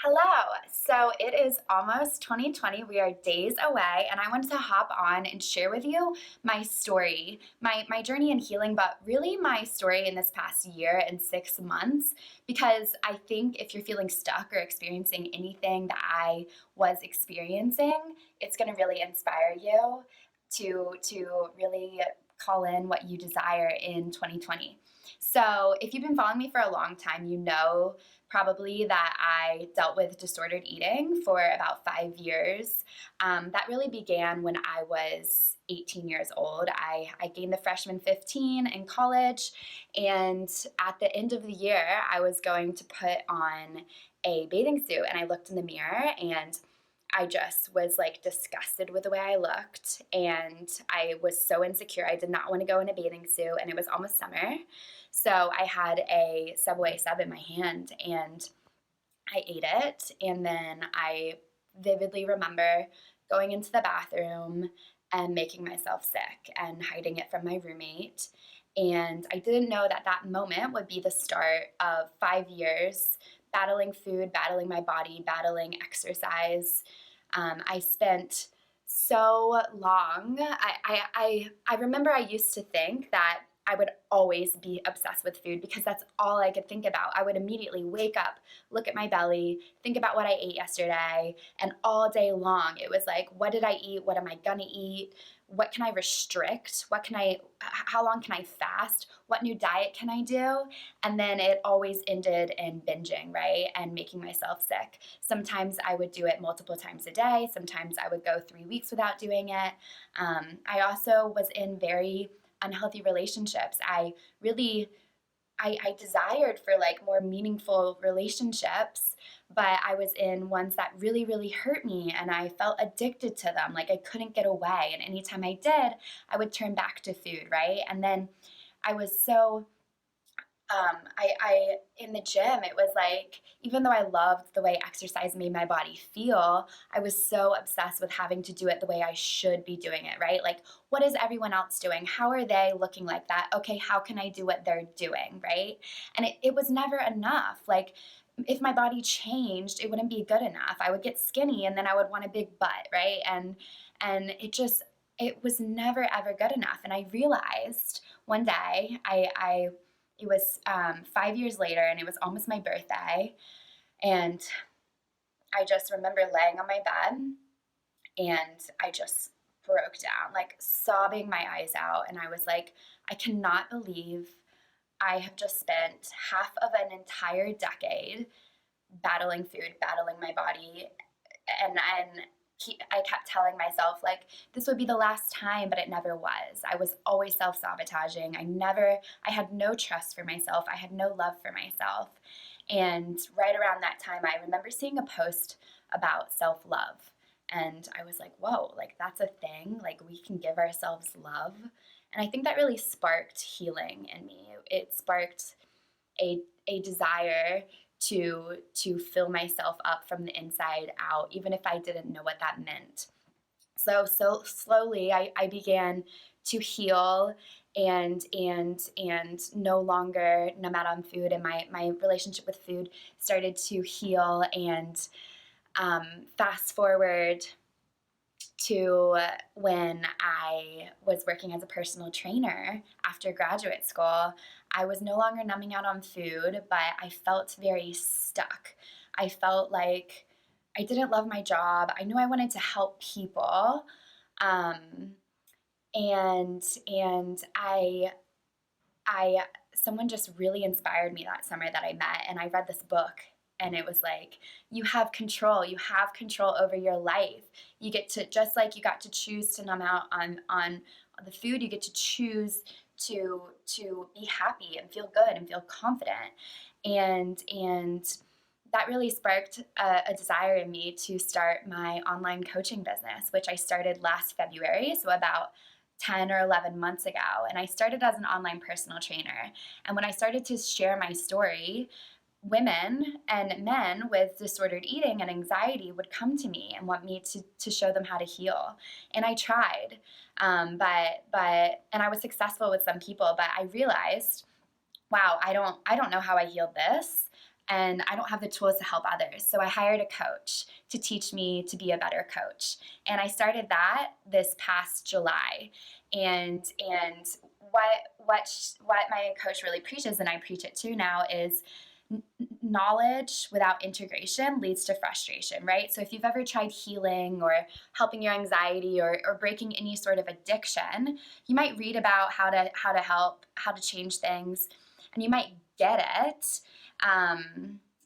Hello. So it is almost 2020. We are days away, and I wanted to hop on and share with you my story, my journey in healing, but really my story in this past year and 6 months. Because I think if you're feeling stuck or experiencing anything that I was experiencing, it's going to really inspire you to really call in what you desire in 2020. So, if you've been following me for a long time, you know probably that I dealt with disordered eating for about 5 years. That really began when I was 18 years old. I gained the freshman 15 in college, and at the end of the year, I was going to put on a bathing suit, and I looked in the mirror and I just was like disgusted with the way I looked, and I was so insecure. I did not want to go in a bathing suit, and it was almost summer. So I had a Subway sub in my hand and I ate it. And then I vividly remember going into the bathroom and making myself sick and hiding it from my roommate. And I didn't know that that moment would be the start of 5 years battling food, battling my body, battling exercise. I spent so long. I remember I used to think that I would always be obsessed with food because that's all I could think about. I would immediately wake up, look at my belly, think about what I ate yesterday, and all day long it was like, what did I eat? What am I gonna eat? What can I restrict? How long can I fast? What new diet can I do? And then it always ended in binging, right? And making myself sick. Sometimes I would do it multiple times a day. Sometimes I would go 3 weeks without doing it. I also was in very unhealthy relationships. I desired for like more meaningful relationships, but I was in ones that really, really hurt me and I felt addicted to them. Like I couldn't get away. And anytime I did, I would turn back to food, right? And then I was so I in the gym, it was like, even though I loved the way exercise made my body feel, I was so obsessed with having to do it the way I should be doing it, right? Like, what is everyone else doing? How are they looking like that? Okay, how can I do what they're doing, right? And it was never enough. Like, if my body changed, it wouldn't be good enough. I would get skinny and then I would want a big butt, right? And it was never ever good enough. And I realized one day it was 5 years later, and it was almost my birthday. And I just remember laying on my bed, and I just broke down, like sobbing my eyes out. And I was like, I cannot believe I have just spent half of an entire decade battling food, battling my body, and I kept telling myself like this would be the last time, but it never was. I was always self-sabotaging. I had no trust for myself. I had no love for myself. And right around that time, I remember seeing a post about self-love. And I was like, whoa, like that's a thing. Like we can give ourselves love. And I think that really sparked healing in me. It sparked a desire to fill myself up from the inside out, even if I didn't know what that meant. So slowly I began to heal and no longer numb out on food, and my relationship with food started to heal. And fast forward to when I was working as a personal trainer after graduate school, I was no longer numbing out on food, but I felt very stuck. I felt like I didn't love my job. I knew I wanted to help people. Um, and I someone just really inspired me that summer that I met, and I read this book, and it was like, you have control over your life. You get to, just like you got to choose to numb out on the food, you get to choose to be happy and feel good and feel confident. And that really sparked a desire in me to start my online coaching business, which I started last February, so about 10 or 11 months ago. And I started as an online personal trainer. And when I started to share my story, women and men with disordered eating and anxiety would come to me and want me to show them how to heal. And I tried, and I was successful with some people, but I realized, wow, I don't know how I healed this. and I don't have the tools to help others. So I hired a coach to teach me to be a better coach. And I started that this past July. And what my coach really preaches, and I preach it too now, is knowledge without integration leads to frustration, right? So if you've ever tried healing or helping your anxiety or breaking any sort of addiction, you might read about how to help, how to change things, and you might get it.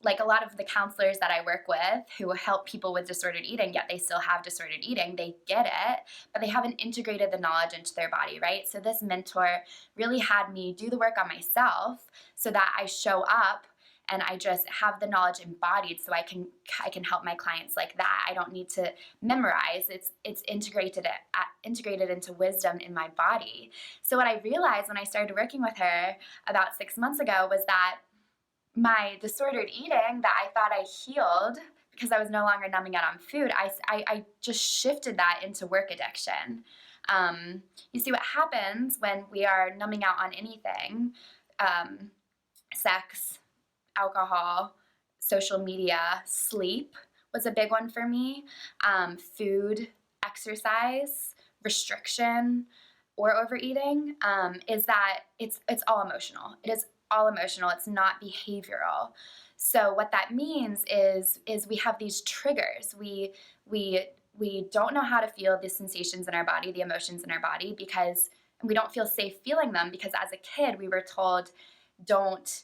Like a lot of the counselors that I work with who help people with disordered eating, yet they still have disordered eating, they get it, but they haven't integrated the knowledge into their body, right? So this mentor really had me do the work on myself so that I show up and I just have the knowledge embodied so I can help my clients like that. I don't need to memorize. It's integrated into wisdom in my body. So what I realized when I started working with her about 6 months ago was that my disordered eating that I thought I healed because I was no longer numbing out on food, I just shifted that into work addiction. You see what happens when we are numbing out on anything, sex, alcohol, social media, sleep was a big one for me, food, exercise, restriction, or overeating, is that it's all emotional. It is all emotional. It's not behavioral. So what that means is we have these triggers. We don't know how to feel the sensations in our body, the emotions in our body, because we don't feel safe feeling them, because as a kid we were told, don't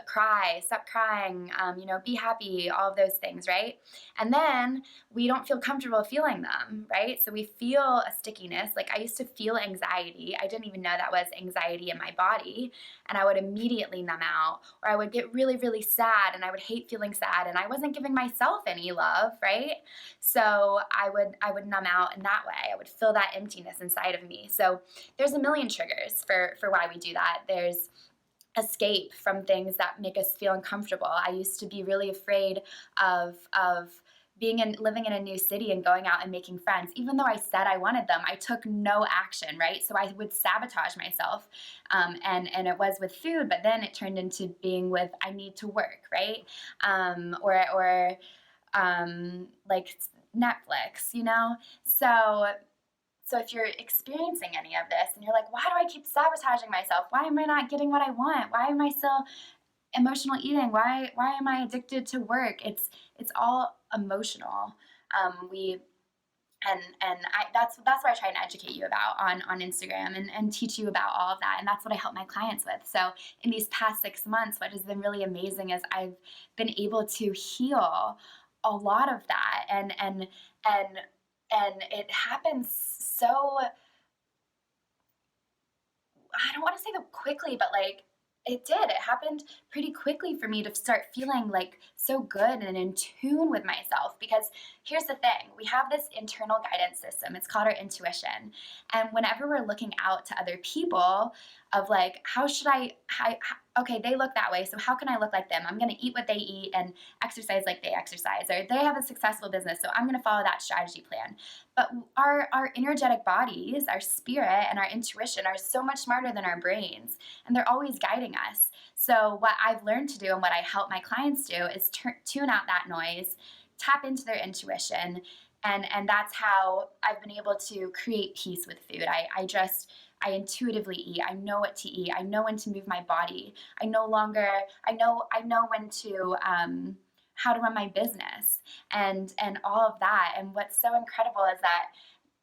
cry, stop crying, be happy, all of those things, right? And then we don't feel comfortable feeling them, right? So we feel a stickiness. Like I used to feel anxiety. I didn't even know that was anxiety in my body. And I would immediately numb out, or I would get really, really sad, and I would hate feeling sad, and I wasn't giving myself any love, right? So I would numb out in that way. I would feel that emptiness inside of me. So there's a million triggers for why we do that. There's escape from things that make us feel uncomfortable. I used to be really afraid of living in a new city and going out and making friends. Even though I said I wanted them, I took no action, right? So I would sabotage myself. And it was with food, but then it turned into being with, I need to work, right? Or like Netflix, So if you're experiencing any of this and you're like, why do I keep sabotaging myself? Why am I not getting what I want? Why am I still emotional eating? Why am I addicted to work? It's all emotional. That's what I try and educate you about on Instagram and teach you about all of that. And that's what I help my clients with. So in these past 6 months, what has been really amazing is I've been able to heal a lot of that. And it happens so, I don't want to say that quickly, but like it did. It happened pretty quickly for me to start feeling like so good and in tune with myself. Because here's the thing, we have this internal guidance system. It's called our intuition. And whenever we're looking out to other people of like, okay, they look that way, so how can I look like them? I'm going to eat what they eat and exercise like they exercise, or they have a successful business, so I'm going to follow that strategy plan. But our energetic bodies, our spirit and our intuition are so much smarter than our brains, and they're always guiding us. So what I've learned to do and what I help my clients do is tune out that noise, tap into their intuition, and that's how I've been able to create peace with food. I intuitively eat. I know what to eat. I know when to move my body. I know when to how to run my business and all of that. And what's so incredible is that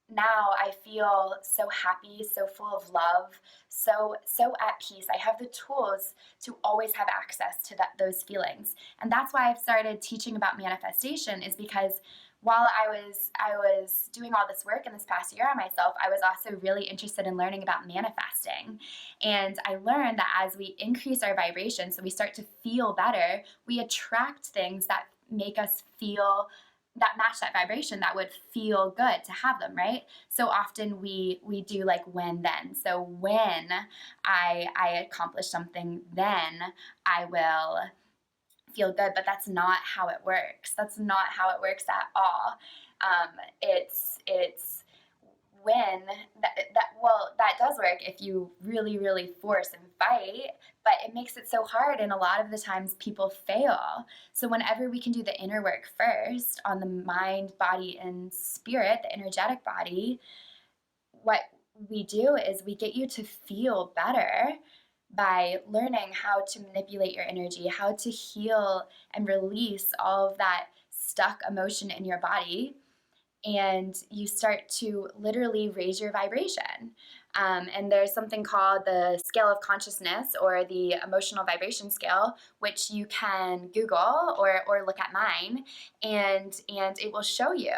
now I feel so happy, so full of love, so at peace. I have the tools to always have access to those feelings. And that's why I've started teaching about manifestation, is because while I was doing all this work in this past year on myself, I was also really interested in learning about manifesting. And I learned that as we increase our vibration, so we start to feel better, we attract things that make us feel, that match that vibration, that would feel good to have them, right? So often we do like when then. So when I accomplish something, then I will feel good, but that's not how it works. That's not how it works at all. It's when that does work if you really, really force and fight, but it makes it so hard, and a lot of the times people fail. So whenever we can do the inner work first on the mind, body, and spirit, the energetic body, what we do is we get you to feel better by learning how to manipulate your energy, how to heal and release all of that stuck emotion in your body, and you start to literally raise your vibration. And there's something called the scale of consciousness, or the emotional vibration scale, which you can Google or look at mine, and it will show you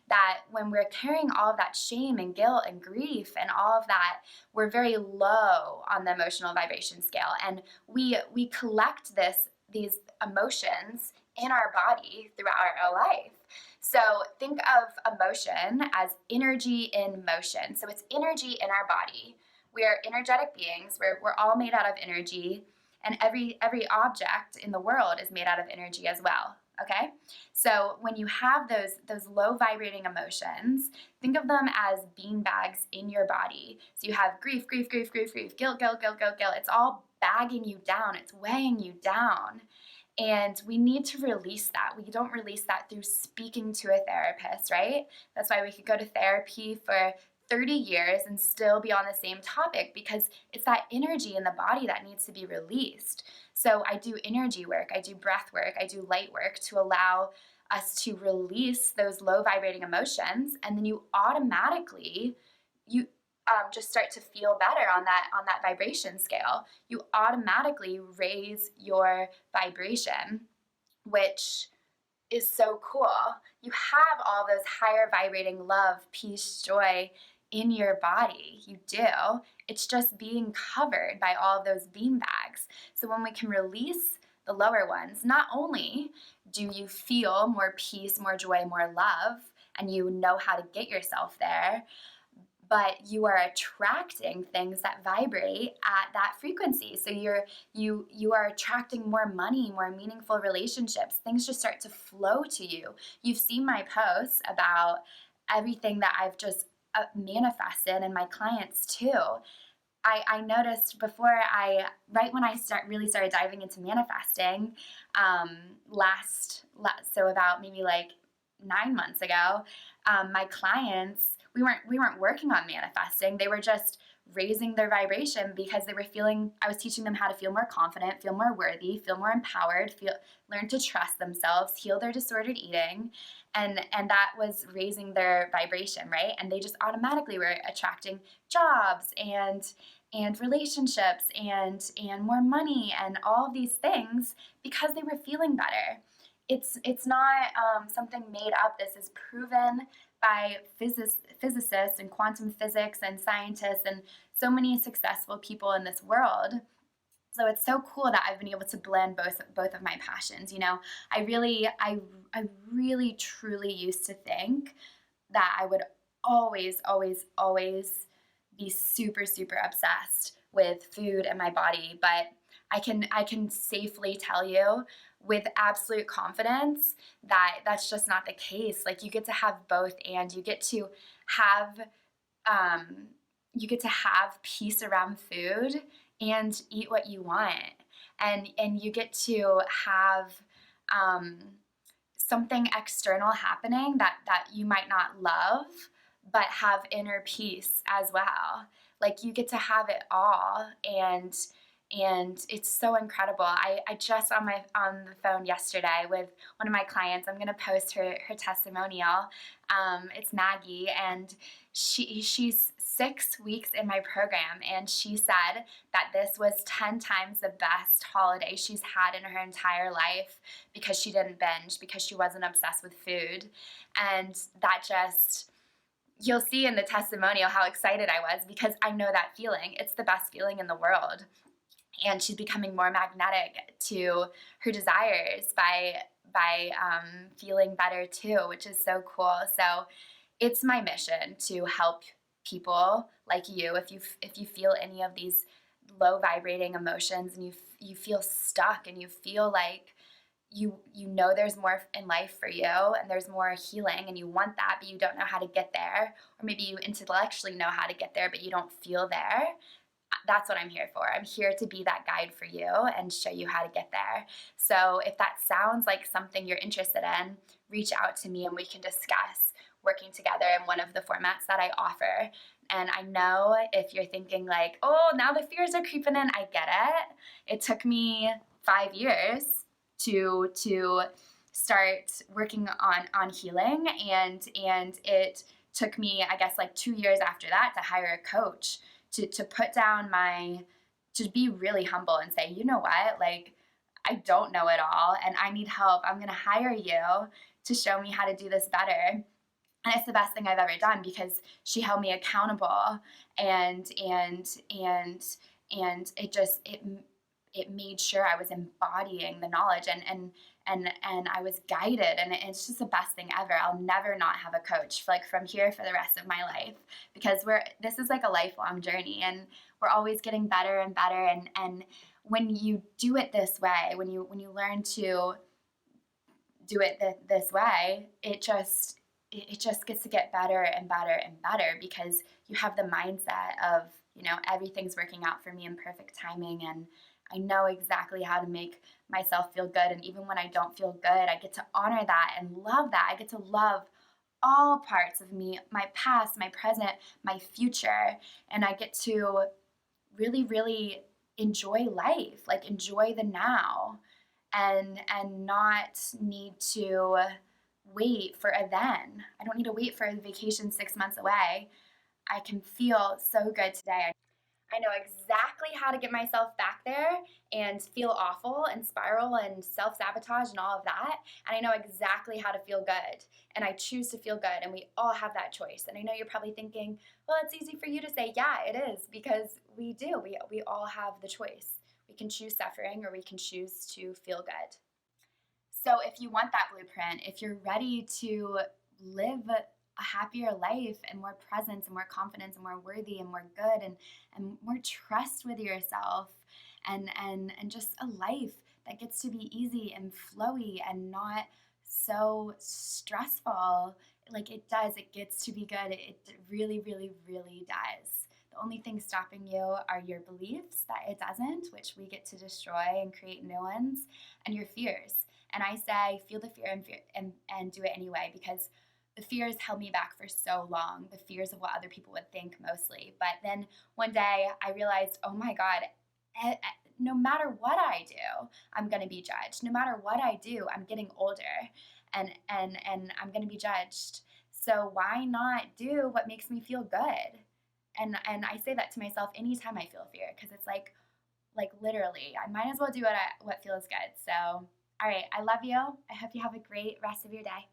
that when we're carrying all of that shame and guilt and grief and all of that, we're very low on the emotional vibration scale, and we collect these emotions in our body throughout our life. So think of emotion as energy in motion. So it's energy in our body. We are energetic beings. We're all made out of energy, and every object in the world is made out of energy as well. Okay? So when you have those low vibrating emotions, think of them as bean bags in your body. So you have grief, grief, grief, grief, grief, guilt, guilt, guilt, guilt, guilt. It's all bagging you down. It's weighing you down. And we need to release that. We don't release that through speaking to a therapist, right? That's why we could go to therapy for 30 years and still be on the same topic, because it's that energy in the body that needs to be released. So I do energy work, I do breath work, I do light work to allow us to release those low vibrating emotions, and then you automatically, just start to feel better on that vibration scale. You automatically raise your vibration, which is so cool. You have all those higher vibrating love, peace, joy in your body. You do. It's just being covered by all of those bean bags. So when we can release the lower ones, not only do you feel more peace, more joy, more love, and you know how to get yourself there, but you are attracting things that vibrate at that frequency. So you are attracting more money, more meaningful relationships. Things just start to flow to you. You've seen my posts about everything that I've just manifested, and my clients too. I noticed right when I really started diving into manifesting, so about maybe like 9 months ago, my clients, we weren't working on manifesting. They were just raising their vibration because I was teaching them how to feel more confident, feel more worthy, feel more empowered, learn to trust themselves, heal their disordered eating. And that was raising their vibration, right? And they just automatically were attracting jobs and relationships and more money and all of these things because they were feeling better. It's not something made up. This is proven by physicists and quantum physics and scientists and so many successful people in this world. So it's so cool that I've been able to blend both of my passions. I really truly used to think that I would always, always, always be super, super obsessed with food and my body, but I can safely tell you with absolute confidence that that's just not the case. Like, you get to have both, and you get to have peace around food and eat what you want, and you get to have something external happening that you might not love, but have inner peace as well. Like, you get to have it all, and it's so incredible. I just on the phone yesterday with one of my clients. I'm gonna post her testimonial. It's Maggie, and she's 6 weeks in my program, and she said that this was 10 times the best holiday she's had in her entire life because she didn't binge, because she wasn't obsessed with food. And that just, you'll see in the testimonial how excited I was, because I know that feeling. It's the best feeling in the world. And she's becoming more magnetic to her desires by feeling better too, which is so cool. So it's my mission to help people like you. If you feel any of these low vibrating emotions, and you feel stuck, and you feel like you know there's more in life for you and there's more healing and you want that, but you don't know how to get there, or maybe you intellectually know how to get there but you don't feel there. That's what I'm here for. I'm here to be that guide for you and show you how to get there. So if that sounds like something you're interested in, reach out to me and we can discuss working together in one of the formats that I offer. And I know if you're thinking like, oh, now the fears are creeping in, I get it. It took me 5 years to start working on healing, and it took me, I guess, like 2 years after that to hire a coach to put down to be really humble and say, you know what, like, I don't know it all and I need help. I'm going to hire you to show me how to do this better. And it's the best thing I've ever done because she held me accountable, and it made sure I was embodying the knowledge, and I was guided, and it's just the best thing ever. I'll never not have a coach like from here for the rest of my life, because this is like a lifelong journey and we're always getting better and better, and when you do it this way, when you learn to do it this way, it just gets to get better and better and better, because you have the mindset of, everything's working out for me in perfect timing, and I know exactly how to make myself feel good. And even when I don't feel good, I get to honor that and love that. I get to love all parts of me, my past, my present, my future, and I get to really, really enjoy life, like enjoy the now, and not need to wait for a then. I don't need to wait for a vacation 6 months away. I can feel so good today. I know exactly how to get myself back there and feel awful and spiral and self-sabotage and all of that. And I know exactly how to feel good. And I choose to feel good. And we all have that choice. And I know you're probably thinking, well, it's easy for you to say, yeah, it is, because we do. We all have the choice. We can choose suffering or we can choose to feel good. So if you want that blueprint, if you're ready to live a happier life and more presence and more confidence and more worthy and more good and more trust with yourself, and just a life that gets to be easy and flowy and not so stressful like it does, it gets to be good. It really, really, really does. The only thing stopping you are your beliefs that it doesn't, which we get to destroy and create new ones, and your fears. And I say, feel the fear and do it anyway, because the fears held me back for so long, the fears of what other people would think mostly. But then one day I realized, oh my God, no matter what I do, I'm going to be judged. No matter what I do, I'm getting older, and I'm going to be judged. So why not do what makes me feel good? And I say that to myself anytime I feel fear, because it's like literally, I might as well do what feels good. So, all right, I love you. I hope you have a great rest of your day.